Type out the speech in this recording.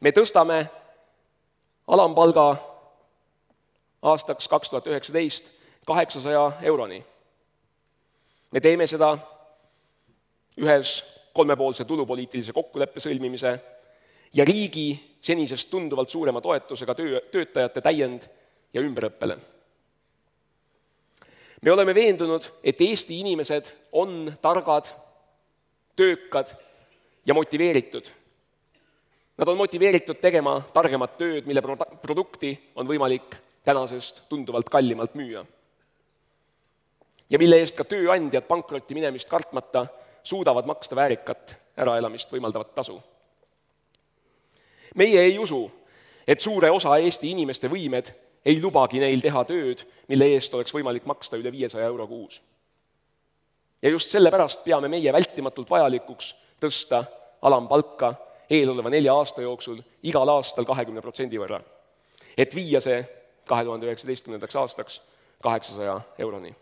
Me tõstame alampalga aastaks 2019 800 euroni. Me teeme seda ühes kolmepoolse tulupoliitilise kokkuleppe sõlmimise ja riigi senisest tunduvalt suurema toetusega töötajate täiend- ja ümberõppele. Me oleme veendunud, et Eesti inimesed on targad, töökad ja motiveeritud. Nad on motiveeritud tegema targemat tööd, mille produkti on võimalik tänasest tunduvalt kallimalt müüa. Ja mille eest ka tööandjad pankrotti minemist kartmata suudavad maksta väärikat äraelamist võimaldavat tasu. Meie ei usu, et suure osa Eesti inimeste võimed ei lubagi neil teha tööd, mille eest oleks võimalik maksta üle 500 euro kuus. Ja just sellepärast peame meie vältimatult vajalikuks tõsta alampalka eeloleva 4 aasta jooksul igal aastal 20% võrra, et viia see 2019. aastaks 800 euroni.